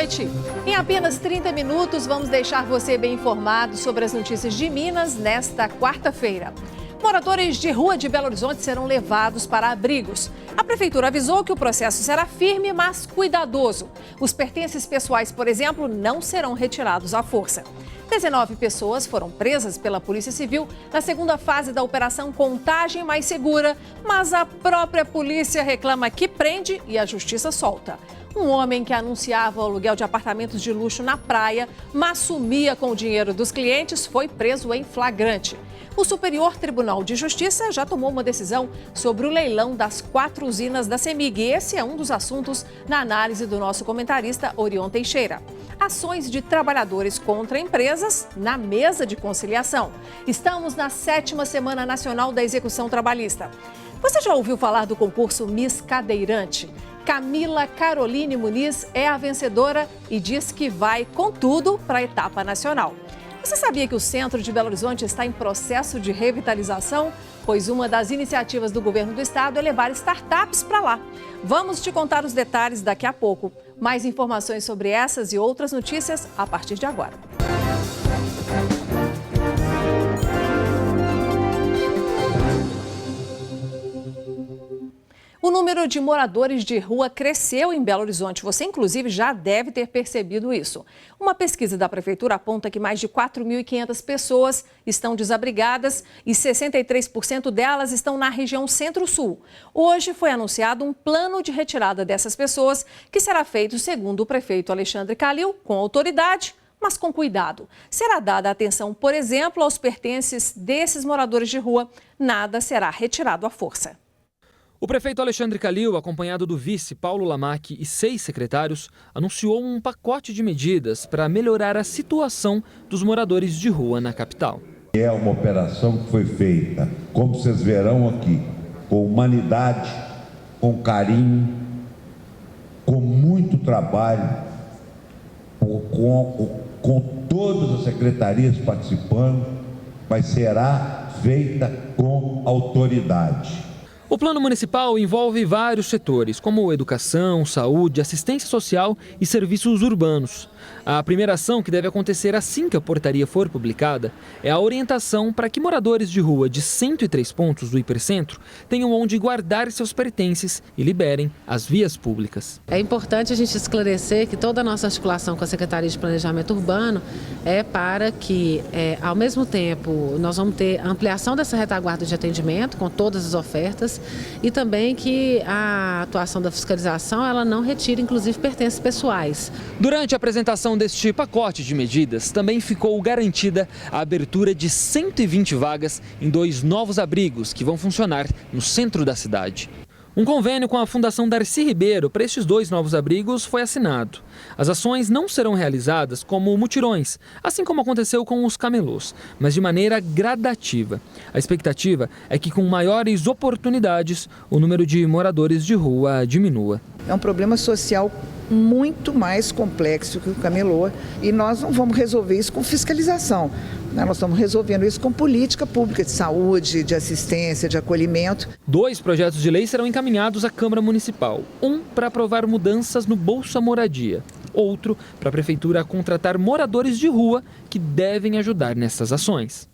noite. Em apenas 30 minutos, vamos deixar você bem informado sobre as notícias de Minas nesta quarta-feira. Moradores de rua de Belo Horizonte serão levados para abrigos. A prefeitura avisou que o processo será firme, mas cuidadoso. Os pertences pessoais, por exemplo, não serão retirados à força. 19 pessoas foram presas pela Polícia Civil na segunda fase da Operação Contagem Mais Segura, mas a própria polícia reclama que prende e a justiça solta. Um homem que anunciava o aluguel de apartamentos de luxo na praia, mas sumia com o dinheiro dos clientes, foi preso em flagrante. O Superior Tribunal de Justiça já tomou uma decisão sobre o leilão das 4 usinas da CEMIG. Esse é um dos assuntos na análise do nosso comentarista Orion Teixeira. Ações de trabalhadores contra empresas na mesa de conciliação. Estamos na 7ª Semana Nacional da Execução Trabalhista. Você já ouviu falar do concurso Miss Cadeirante? Camila Caroline Muniz é a vencedora e diz que vai com tudo para a etapa nacional. Você sabia que o centro de Belo Horizonte está em processo de revitalização? Pois uma das iniciativas do governo do estado é levar startups para lá. Vamos te contar os detalhes daqui a pouco. Mais informações sobre essas e outras notícias a partir de agora. O número de moradores de rua cresceu em Belo Horizonte. Você, inclusive, já deve ter percebido isso. Uma pesquisa da Prefeitura aponta que mais de 4.500 pessoas estão desabrigadas e 63% delas estão na região Centro-Sul. Hoje foi anunciado um plano de retirada dessas pessoas que será feito, segundo o prefeito Alexandre Calil, com autoridade, mas com cuidado. Será dada atenção, por exemplo, aos pertences desses moradores de rua. Nada será retirado à força. O prefeito Alexandre Calil, acompanhado do vice Paulo Lamaque e 6 secretários, anunciou um pacote de medidas para melhorar a situação dos moradores de rua na capital. É uma operação que foi feita, como vocês verão aqui, com humanidade, com carinho, com muito trabalho, com todas as secretarias participando, mas será feita com autoridade. O plano municipal envolve vários setores, como educação, saúde, assistência social e serviços urbanos. A primeira ação, que deve acontecer assim que a portaria for publicada, é a orientação para que moradores de rua de 103 pontos do hipercentro tenham onde guardar seus pertences e liberem as vias públicas. É importante a gente esclarecer que toda a nossa articulação com a Secretaria de Planejamento Urbano é para que, ao mesmo tempo, nós vamos ter ampliação dessa retaguarda de atendimento com todas as ofertas e também que a atuação da fiscalização ela não retire, inclusive, pertences pessoais. Durante a apresentação deste pacote de medidas, também ficou garantida a abertura de 120 vagas em 2 novos abrigos que vão funcionar no centro da cidade. Um convênio com a Fundação Darcy Ribeiro para estes 2 novos abrigos foi assinado. As ações não serão realizadas como mutirões, assim como aconteceu com os camelôs, mas de maneira gradativa. A expectativa é que, com maiores oportunidades, o número de moradores de rua diminua. É um problema social muito mais complexo que o camelô e nós não vamos resolver isso com fiscalização. Nós estamos resolvendo isso com política pública de saúde, de assistência, de acolhimento. 2 projetos de lei serão encaminhados à Câmara Municipal. Um para aprovar mudanças no Bolsa Moradia. Outro para a Prefeitura contratar moradores de rua que devem ajudar nessas ações.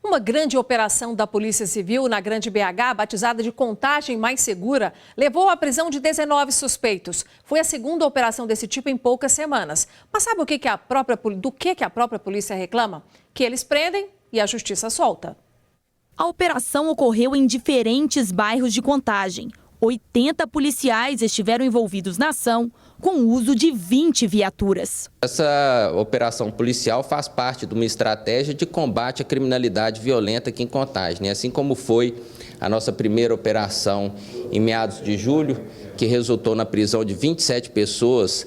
Uma grande operação da Polícia Civil na Grande BH, batizada de Contagem Mais Segura, levou à prisão de 19 suspeitos. Foi a segunda operação desse tipo em poucas semanas. Mas sabe do que a própria polícia reclama? Que eles prendem e a justiça solta. A operação ocorreu em diferentes bairros de Contagem. 80 policiais estiveram envolvidos na ação, com o uso de 20 viaturas. Essa operação policial faz parte de uma estratégia de combate à criminalidade violenta aqui em Contagem, assim como foi a nossa primeira operação em meados de julho, que resultou na prisão de 27 pessoas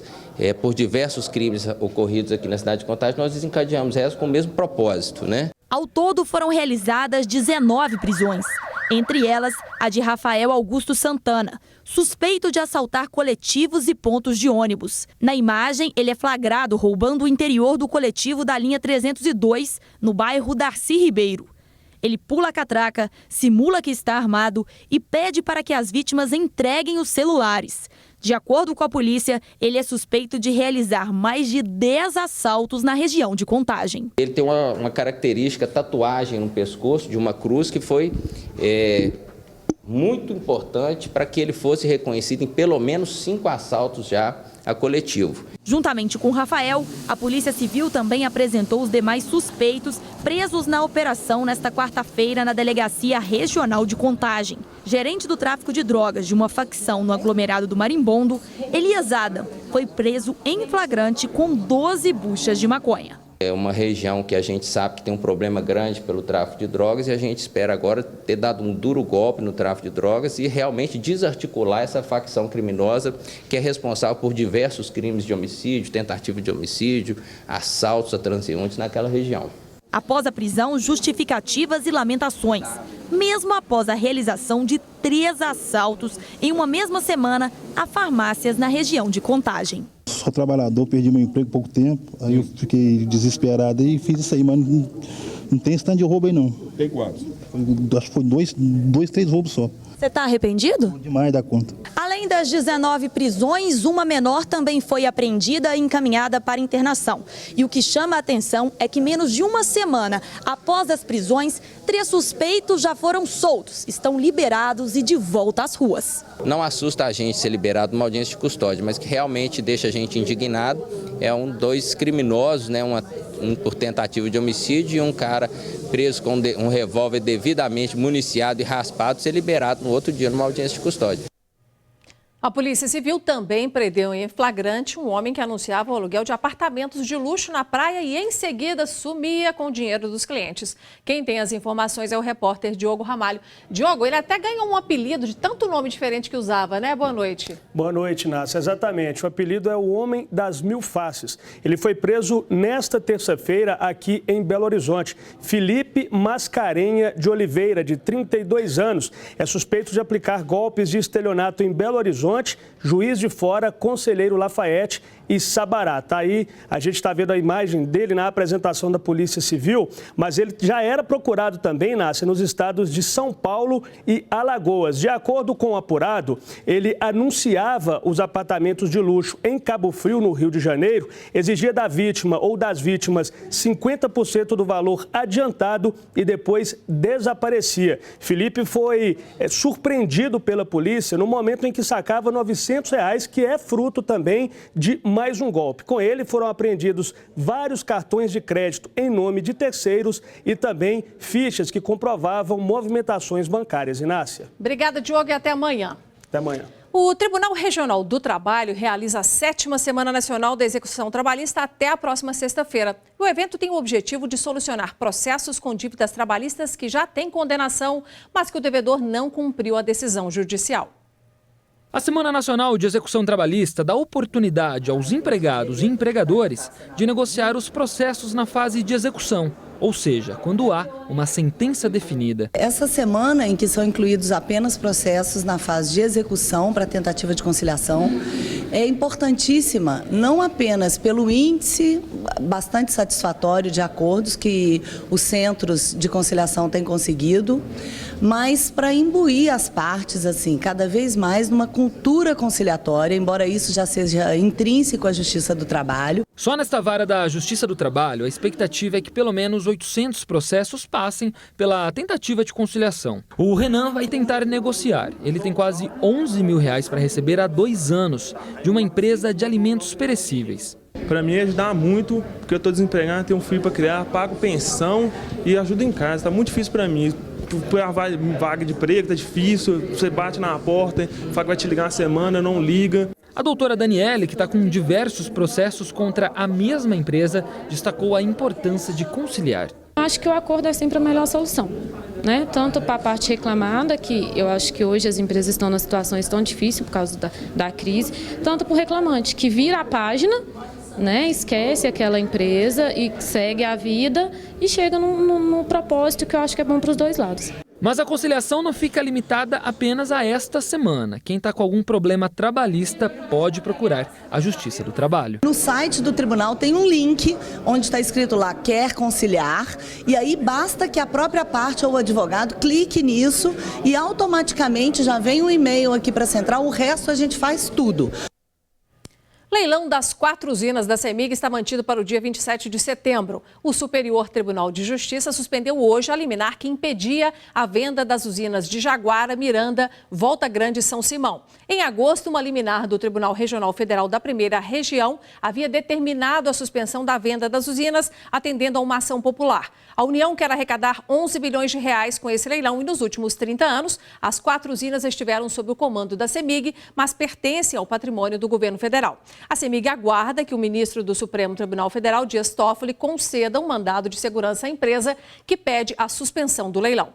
por diversos crimes ocorridos aqui na cidade de Contagem. Nós desencadeamos essa com o mesmo propósito, né? Ao todo foram realizadas 19 prisões. Entre elas, a de Rafael Augusto Santana, suspeito de assaltar coletivos e pontos de ônibus. Na imagem, ele é flagrado roubando o interior do coletivo da linha 302, no bairro Darcy Ribeiro. Ele pula a catraca, simula que está armado e pede para que as vítimas entreguem os celulares. De acordo com a polícia, ele é suspeito de realizar mais de 10 assaltos na região de Contagem. Ele tem uma característica, tatuagem no pescoço de uma cruz que foi muito importante para que ele fosse reconhecido em pelo menos 5 assaltos já a coletivo. Juntamente com Rafael, a Polícia Civil também apresentou os demais suspeitos presos na operação nesta quarta-feira na Delegacia Regional de Contagem. Gerente do tráfico de drogas de uma facção no aglomerado do Marimbondo, Elias Adam, foi preso em flagrante com 12 buchas de maconha. É uma região que a gente sabe que tem um problema grande pelo tráfico de drogas e a gente espera agora ter dado um duro golpe no tráfico de drogas e realmente desarticular essa facção criminosa que é responsável por diversos crimes de homicídio, tentativa de homicídio, assaltos a transeuntes naquela região. Após a prisão, justificativas e lamentações, mesmo após a realização de 3 assaltos em uma mesma semana a farmácias na região de Contagem. Sou trabalhador, perdi meu emprego há pouco tempo, aí eu fiquei desesperado e fiz isso aí, mas não tem esse tanto de roubo aí não. Tem quantos? Acho que foi 2, 3 roubos só. Você está arrependido? Demais da conta. Além das 19 prisões, uma menor também foi apreendida e encaminhada para internação. E o que chama a atenção é que menos de uma semana após as prisões, 3 suspeitos já foram soltos, estão liberados e de volta às ruas. Não assusta a gente ser liberado numa audiência de custódia, mas que realmente deixa a gente indignado. É 2 criminosos, né, um por tentativa de homicídio e um cara preso com um revólver devidamente municiado e raspado ser liberado no outro dia numa audiência de custódia. A Polícia Civil também prendeu em flagrante um homem que anunciava o aluguel de apartamentos de luxo na praia e em seguida sumia com o dinheiro dos clientes. Quem tem as informações é o repórter Diogo Ramalho. Diogo, ele até ganhou um apelido de tanto nome diferente que usava, né? Boa noite. Boa noite, Nácia. Exatamente. O apelido é o Homem das Mil Faces. Ele foi preso nesta terça-feira aqui em Belo Horizonte. Felipe Mascarenha de Oliveira, de 32 anos, é suspeito de aplicar golpes de estelionato em Belo Horizonte, Juiz de Fora, Conselheiro Lafayette e Sabará. Tá aí, a gente está vendo a imagem dele na apresentação da Polícia Civil, mas ele já era procurado também, Nácia, nos estados de São Paulo e Alagoas. De acordo com o apurado, ele anunciava os apartamentos de luxo em Cabo Frio, no Rio de Janeiro, exigia da vítima ou das vítimas 50% do valor adiantado e depois desaparecia. Felipe foi surpreendido pela polícia no momento em que sacava R$900, que é fruto também de mais um golpe. Com ele foram apreendidos vários cartões de crédito em nome de terceiros e também fichas que comprovavam movimentações bancárias. Inácia. Obrigada, Diogo, e até amanhã. Até amanhã. O Tribunal Regional do Trabalho realiza a 7ª Semana Nacional da Execução Trabalhista até a próxima sexta-feira. O evento tem o objetivo de solucionar processos com dívidas trabalhistas que já têm condenação, mas que o devedor não cumpriu a decisão judicial. A Semana Nacional de Execução Trabalhista dá oportunidade aos empregados e empregadores de negociar os processos na fase de execução, ou seja, quando há uma sentença definida. Essa semana em que são incluídos apenas processos na fase de execução para tentativa de conciliação é importantíssima, não apenas pelo índice bastante satisfatório de acordos que os centros de conciliação têm conseguido, mas para imbuir as partes assim, cada vez mais numa cultura conciliatória, embora isso já seja intrínseco à Justiça do Trabalho. Só nesta vara da Justiça do Trabalho, a expectativa é que pelo menos 800 processos passem pela tentativa de conciliação. O Renan vai tentar negociar. Ele tem quase R$11 mil para receber há 2 anos de uma empresa de alimentos perecíveis. Para mim ajudar muito, porque eu estou desempregado, tenho um filho para criar, pago pensão e ajudo em casa. Está muito difícil para mim. A vaga de emprego está difícil, você bate na porta, fala que vai te ligar uma semana, não liga. A doutora Daniele, que está com diversos processos contra a mesma empresa, destacou a importância de conciliar. Acho que o acordo é sempre a melhor solução, né? Tanto para a parte reclamada, que eu acho que hoje as empresas estão numa situação tão difícil por causa da crise, tanto para o reclamante, que vira a página, né? Esquece aquela empresa e segue a vida e chega no propósito que eu acho que é bom para os dois lados. Mas a conciliação não fica limitada apenas a esta semana. Quem está com algum problema trabalhista pode procurar a Justiça do Trabalho. No site do tribunal tem um link onde está escrito lá, quer conciliar, e aí basta que a própria parte ou o advogado clique nisso e automaticamente já vem um e-mail aqui para a central, o resto a gente faz tudo. Leilão das 4 usinas da CEMIG está mantido para o dia 27 de setembro. O Superior Tribunal de Justiça suspendeu hoje a liminar que impedia a venda das usinas de Jaguara, Miranda, Volta Grande e São Simão. Em agosto, uma liminar do Tribunal Regional Federal da Primeira Região havia determinado a suspensão da venda das usinas, atendendo a uma ação popular. A União quer arrecadar 11 bilhões de reais com esse leilão e nos últimos 30 anos, as 4 usinas estiveram sob o comando da CEMIG, mas pertencem ao patrimônio do governo federal. A CEMIG aguarda que o ministro do Supremo Tribunal Federal, Dias Toffoli, conceda um mandado de segurança à empresa que pede a suspensão do leilão.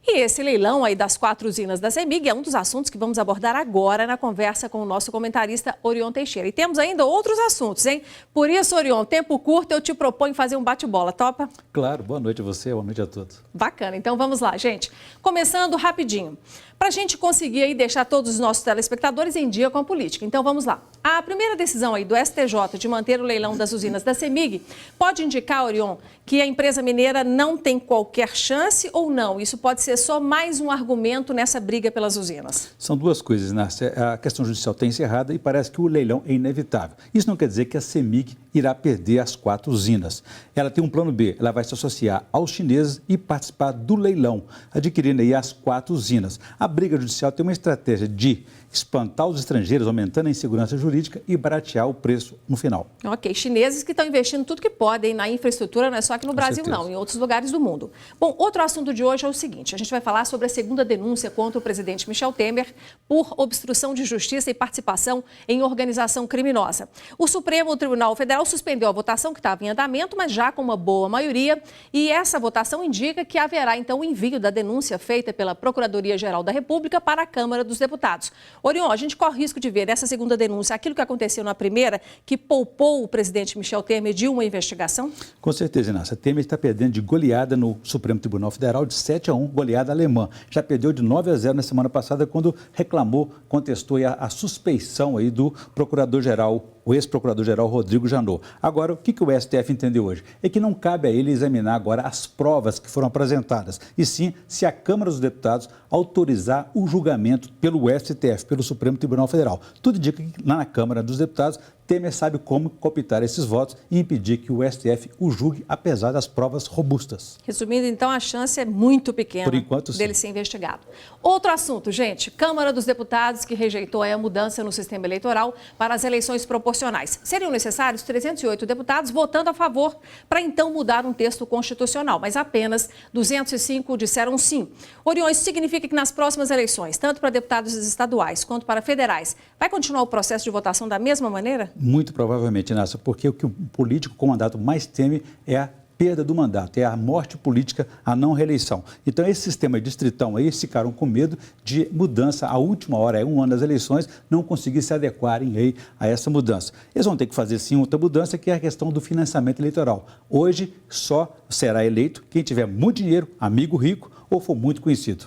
E esse leilão aí das 4 usinas da CEMIG é um dos assuntos que vamos abordar agora na conversa com o nosso comentarista Orion Teixeira. E temos ainda outros assuntos, hein? Por isso, Orion, tempo curto, eu te proponho fazer um bate-bola, topa? Claro, boa noite a você, boa noite a todos. Bacana, então vamos lá, gente. Começando rapidinho. Para a gente conseguir aí deixar todos os nossos telespectadores em dia com a política. Então vamos lá. A primeira decisão aí do STJ de manter o leilão das usinas da CEMIG pode indicar, Orion, que a empresa mineira não tem qualquer chance ou não? Isso pode ser só mais um argumento nessa briga pelas usinas? São duas coisas, Nácia. A questão judicial está encerrada e parece que o leilão é inevitável. Isso não quer dizer que a CEMIG irá perder as 4 usinas. Ela tem um plano B, ela vai se associar aos chineses e participar do leilão, adquirindo aí as 4 usinas. A briga judicial tem uma estratégia de espantar os estrangeiros, aumentando a insegurança jurídica e baratear o preço no final. Ok, chineses que estão investindo tudo que podem na infraestrutura, não é só aqui no Brasil não, em outros lugares do mundo. Bom, outro assunto de hoje é o seguinte, a gente vai falar sobre a segunda denúncia contra o presidente Michel Temer por obstrução de justiça e participação em organização criminosa. O Supremo Tribunal Federal suspendeu a votação que estava em andamento, mas já com uma boa maioria, e essa votação indica que haverá então o envio da denúncia feita pela Procuradoria-Geral da República para a Câmara dos Deputados. Orion, a gente corre o risco de ver nessa segunda denúncia aquilo que aconteceu na primeira, que poupou o presidente Michel Temer de uma investigação? Com certeza, Inácia. Temer está perdendo de goleada no Supremo Tribunal Federal de 7-1, goleada alemã. Já perdeu de 9-0 na semana passada quando reclamou, contestou a suspeição aí do procurador-geral, o ex-procurador-geral Rodrigo Janot. Agora, o que o STF entendeu hoje? É que não cabe a ele examinar agora as provas que foram apresentadas, e sim se a Câmara dos Deputados autorizar o julgamento pelo STF, pelo Supremo Tribunal Federal. Tudo indica que lá na Câmara dos Deputados, Temer sabe como cooptar esses votos e impedir que o STF o julgue, apesar das provas robustas. Resumindo, então, a chance é muito pequena por enquanto, dele ser investigado. Outro assunto, gente, Câmara dos Deputados que rejeitou a mudança no sistema eleitoral para as eleições proporcionais. Seriam necessários 308 deputados votando a favor para então mudar um texto constitucional, mas apenas 205 disseram sim. Orion, isso significa que nas próximas eleições, tanto para deputados estaduais quanto para federais, vai continuar o processo de votação da mesma maneira? Muito provavelmente, Inácia, porque o que o político com mandato mais teme é a perda do mandato, é a morte política, a não reeleição. Então, esse sistema distritão aí, eles ficaram com medo de mudança à última hora, um ano das eleições, não conseguir se adequarem aí a essa mudança. Eles vão ter que fazer, sim, outra mudança, que é a questão do financiamento eleitoral. Hoje, só será eleito quem tiver muito dinheiro, amigo rico ou for muito conhecido.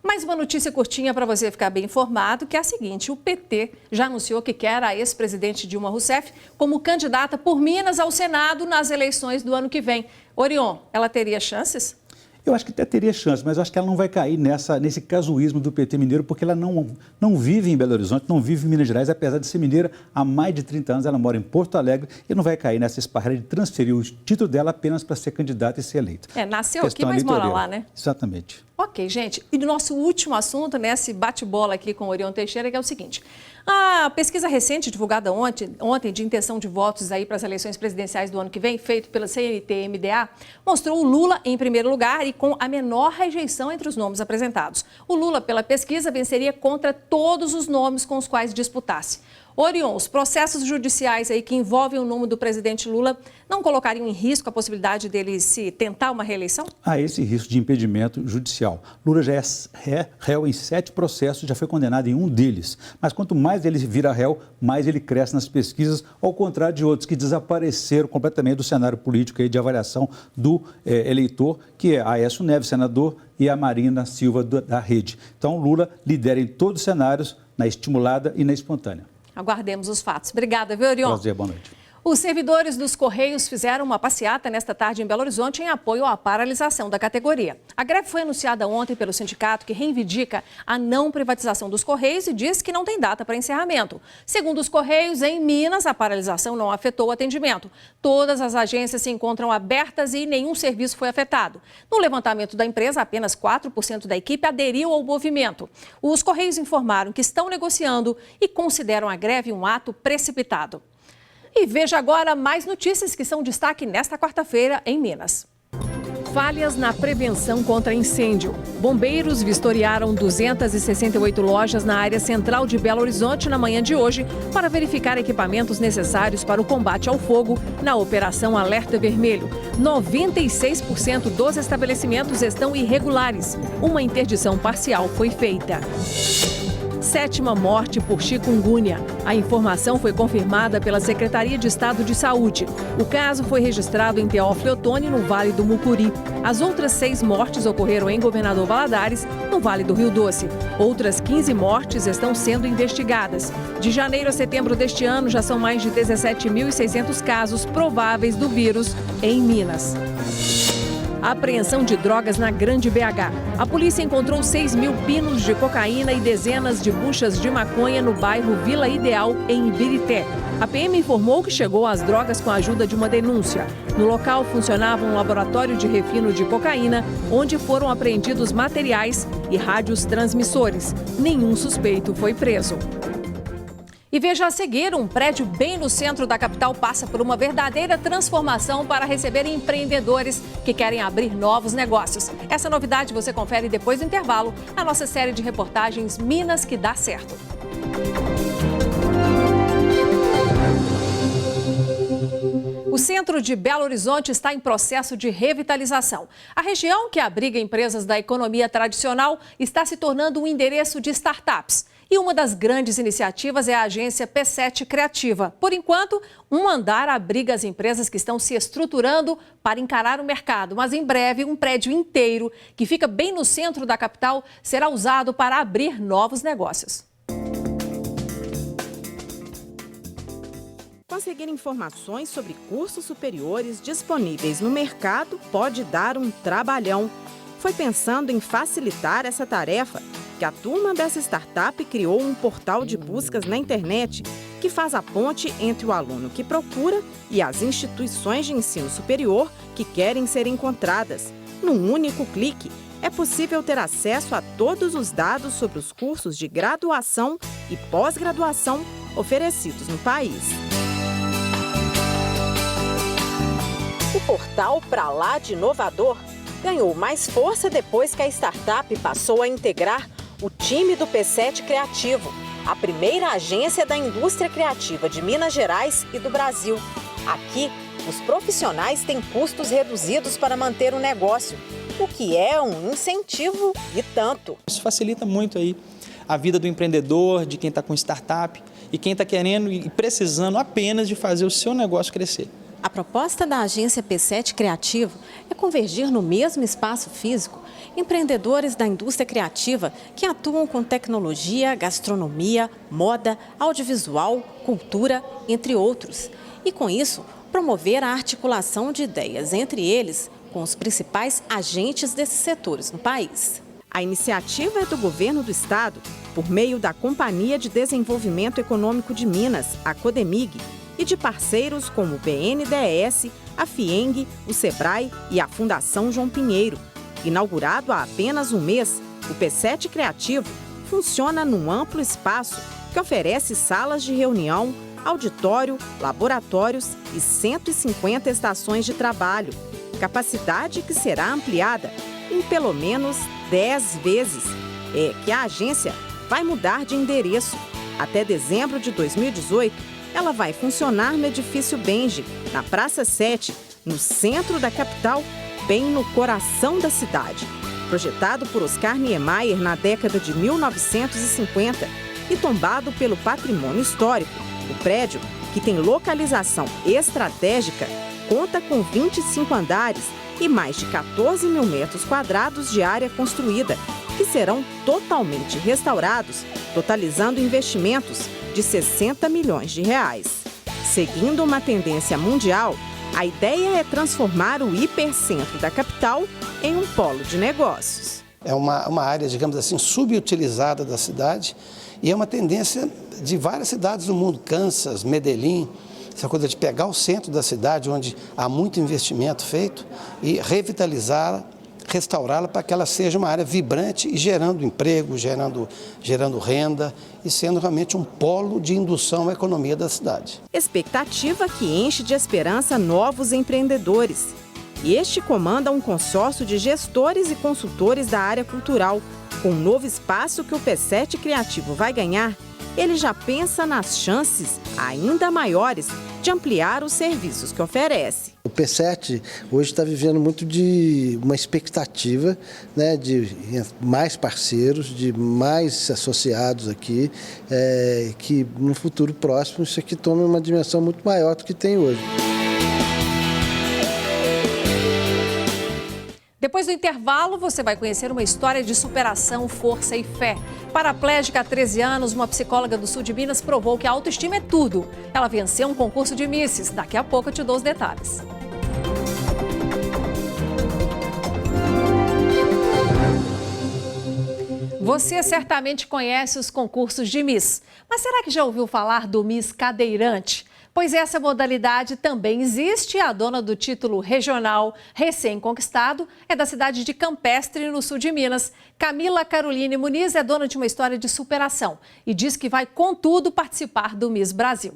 Mais uma notícia curtinha para você ficar bem informado, que é a seguinte, o PT já anunciou que quer a ex-presidente Dilma Rousseff como candidata por Minas ao Senado nas eleições do ano que vem. Orion, ela teria chances? Eu acho que até teria chance, mas eu acho que ela não vai cair nesse casuísmo do PT mineiro, porque ela não vive em Belo Horizonte, não vive em Minas Gerais, apesar de ser mineira há mais de 30 anos, ela mora em Porto Alegre e não vai cair nessa esparrela de transferir o título dela apenas para ser candidata e ser eleita. Nasceu aqui, mas mora lá, né? Exatamente. Ok, gente. E do nosso último assunto, nesse bate-bola aqui com o Orion Teixeira, que é o seguinte. A pesquisa recente divulgada ontem de intenção de votos aí para as eleições presidenciais do ano que vem, feito pela CNT-MDA, mostrou o Lula em primeiro lugar e com a menor rejeição entre os nomes apresentados. O Lula, pela pesquisa, venceria contra todos os nomes com os quais disputasse. Orion, os processos judiciais aí que envolvem o nome do presidente Lula não colocariam em risco a possibilidade dele se tentar uma reeleição? Há esse risco de impedimento judicial. Lula já é réu em 7 processos, já foi condenado em um deles. Mas quanto mais ele vira réu, mais ele cresce nas pesquisas, ao contrário de outros que desapareceram completamente do cenário político e de avaliação do eleitor, que é Aécio Neves, senador, e a Marina Silva da Rede. Então, Lula lidera em todos os cenários, na estimulada e na espontânea. Aguardemos os fatos. Obrigada, viu, Orion? Prazer, boa noite. Os servidores dos Correios fizeram uma passeata nesta tarde em Belo Horizonte em apoio à paralisação da categoria. A greve foi anunciada ontem pelo sindicato que reivindica a não privatização dos Correios e diz que não tem data para encerramento. Segundo os Correios, em Minas, a paralisação não afetou o atendimento. Todas as agências se encontram abertas e nenhum serviço foi afetado. No levantamento da empresa, apenas 4% da equipe aderiu ao movimento. Os Correios informaram que estão negociando e consideram a greve um ato precipitado. E veja agora mais notícias que são destaque nesta quarta-feira em Minas. Falhas na prevenção contra incêndio. Bombeiros vistoriaram 268 lojas na área central de Belo Horizonte na manhã de hoje para verificar equipamentos necessários para o combate ao fogo na Operação Alerta Vermelho. 96% dos estabelecimentos estão irregulares. Uma interdição parcial foi feita. 7ª morte por chikungunya. A informação foi confirmada pela Secretaria de Estado de Saúde. O caso foi registrado em Teófilo Otoni, no Vale do Mucuri. As outras 6 mortes ocorreram em Governador Valadares, no Vale do Rio Doce. Outras 15 mortes estão sendo investigadas. De janeiro a setembro deste ano, já são mais de 17.600 casos prováveis do vírus em Minas. A apreensão de drogas na Grande BH. A polícia encontrou 6.000 pinos de cocaína e dezenas de buchas de maconha no bairro Vila Ideal, em Ibirité. A PM informou que chegou às drogas com a ajuda de uma denúncia. No local funcionava um laboratório de refino de cocaína, onde foram apreendidos materiais e rádios transmissores. Nenhum suspeito foi preso. E veja a seguir, um prédio bem no centro da capital passa por uma verdadeira transformação para receber empreendedores que querem abrir novos negócios. Essa novidade você confere depois do intervalo, na nossa série de reportagens Minas que dá certo. O centro de Belo Horizonte está em processo de revitalização. A região, que abriga empresas da economia tradicional, está se tornando um endereço de startups. E uma das grandes iniciativas é a agência P7 Criativa. Por enquanto, um andar abriga as empresas que estão se estruturando para encarar o mercado. Mas em breve, um prédio inteiro, que fica bem no centro da capital, será usado para abrir novos negócios. Conseguir informações sobre cursos superiores disponíveis no mercado pode dar um trabalhão. Foi pensando em facilitar essa tarefa que a turma dessa startup criou um portal de buscas na internet que faz a ponte entre o aluno que procura e as instituições de ensino superior que querem ser encontradas. Num único clique, é possível ter acesso a todos os dados sobre os cursos de graduação e pós-graduação oferecidos no país. O portal Pra Lá de Inovador ganhou mais força depois que a startup passou a integrar o time do P7 Criativo, a primeira agência da indústria criativa de Minas Gerais e do Brasil. Aqui, os profissionais têm custos reduzidos para manter o negócio, o que é um incentivo e tanto. Isso facilita muito aí a vida do empreendedor, de quem está com startup e quem está querendo e precisando apenas de fazer o seu negócio crescer. A proposta da agência P7 Criativo é convergir no mesmo espaço físico empreendedores da indústria criativa que atuam com tecnologia, gastronomia, moda, audiovisual, cultura, entre outros. E com isso, promover a articulação de ideias entre eles com os principais agentes desses setores no país. A iniciativa é do governo do estado, por meio da Companhia de Desenvolvimento Econômico de Minas, a Codemig, e de parceiros como o BNDES, a FIENG, o SEBRAE e a Fundação João Pinheiro. Inaugurado há apenas um mês, o P7 Criativo funciona num amplo espaço que oferece salas de reunião, auditório, laboratórios e 150 estações de trabalho. Capacidade que será ampliada em pelo menos 10 vezes. É que a agência vai mudar de endereço. Até dezembro de 2018, ela vai funcionar no edifício Benji, na Praça 7, no centro da capital, bem no coração da cidade. Projetado por Oscar Niemeyer na década de 1950 e tombado pelo patrimônio histórico, o prédio, que tem localização estratégica, conta com 25 andares e mais de 14 mil metros quadrados de área construída, que serão totalmente restaurados, totalizando investimentos de 60 milhões de reais. Seguindo uma tendência mundial, a ideia é transformar o hipercentro da capital em um polo de negócios. É uma área, digamos assim, subutilizada da cidade e é uma tendência de várias cidades do mundo, Kansas, Medellín, essa coisa de pegar o centro da cidade, onde há muito investimento feito, e revitalizá-la, restaurá-la para que ela seja uma área vibrante e gerando emprego, gerando renda e sendo realmente um polo de indução à economia da cidade. Expectativa que enche de esperança novos empreendedores. E este comanda um consórcio de gestores e consultores da área cultural. Com o novo espaço que o P7 Criativo vai ganhar, ele já pensa nas chances ainda maiores de ampliar os serviços que oferece. O P7 hoje está vivendo muito de uma expectativa, né, de mais parceiros, de mais associados aqui, que no futuro próximo isso aqui tome uma dimensão muito maior do que tem hoje. Depois do intervalo, você vai conhecer uma história de superação, força e fé. Paraplégica há 13 anos, uma psicóloga do sul de Minas provou que a autoestima é tudo. Ela venceu um concurso de Misses. Daqui a pouco eu te dou os detalhes. Você certamente conhece os concursos de Miss, mas será que já ouviu falar do Miss Cadeirante? Pois essa modalidade também existe. A dona do título regional recém-conquistado é da cidade de Campestre, no sul de Minas. Camila Caroline Muniz é dona de uma história de superação e diz que vai, contudo, participar do Miss Brasil.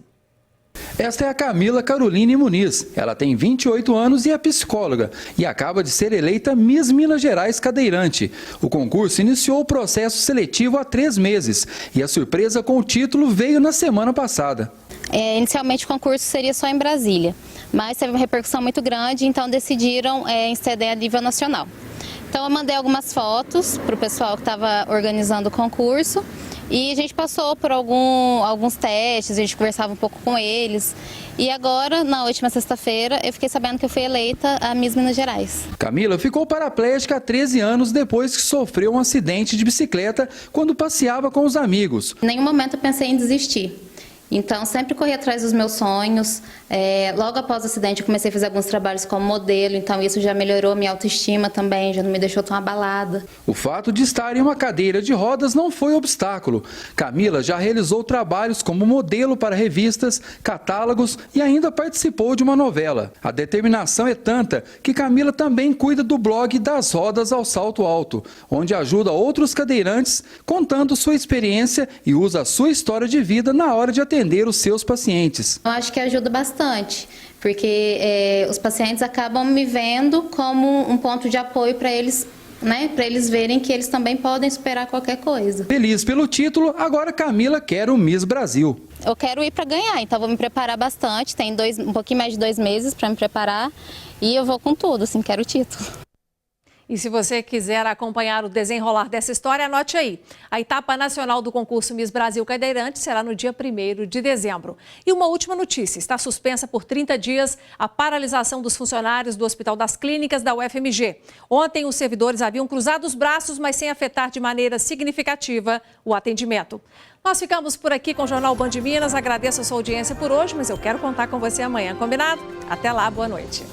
Esta é a Camila Caroline Muniz. Ela tem 28 anos e é psicóloga e acaba de ser eleita Miss Minas Gerais Cadeirante. O concurso iniciou o processo seletivo há 3 meses e a surpresa com o título veio na semana passada. Inicialmente o concurso seria só em Brasília, mas teve uma repercussão muito grande, então decidiram estender a nível nacional. Então eu mandei algumas fotos para o pessoal que estava organizando o concurso e a gente passou por alguns testes, a gente conversava um pouco com eles. E agora, na última sexta-feira, eu fiquei sabendo que eu fui eleita a Miss Minas Gerais. Camila ficou paraplégica há 13 anos depois que sofreu um acidente de bicicleta quando passeava com os amigos. Em nenhum momento eu pensei em desistir. Então, sempre corri atrás dos meus sonhos. Logo após o acidente, eu comecei a fazer alguns trabalhos como modelo, então isso já melhorou minha autoestima também, já não me deixou tão abalada. O fato de estar em uma cadeira de rodas não foi obstáculo. Camila já realizou trabalhos como modelo para revistas, catálogos e ainda participou de uma novela. A determinação é tanta que Camila também cuida do blog Das Rodas ao Salto Alto, onde ajuda outros cadeirantes contando sua experiência e usa a sua história de vida na hora de atender os seus pacientes. Eu acho que ajuda bastante, porque os pacientes acabam me vendo como um ponto de apoio para eles, né, para eles verem que eles também podem superar qualquer coisa. Feliz pelo título, agora Camila quer o Miss Brasil. Eu quero ir para ganhar, então vou me preparar bastante, tem um pouquinho mais de 2 meses para me preparar e eu vou com tudo, assim, quero o título. E se você quiser acompanhar o desenrolar dessa história, anote aí. A etapa nacional do concurso Miss Brasil Cadeirante será no dia 1º de dezembro. E uma última notícia, está suspensa por 30 dias a paralisação dos funcionários do Hospital das Clínicas da UFMG. Ontem, os servidores haviam cruzado os braços, mas sem afetar de maneira significativa o atendimento. Nós ficamos por aqui com o Jornal Band Minas. Agradeço a sua audiência por hoje, mas eu quero contar com você amanhã, combinado? Até lá, boa noite.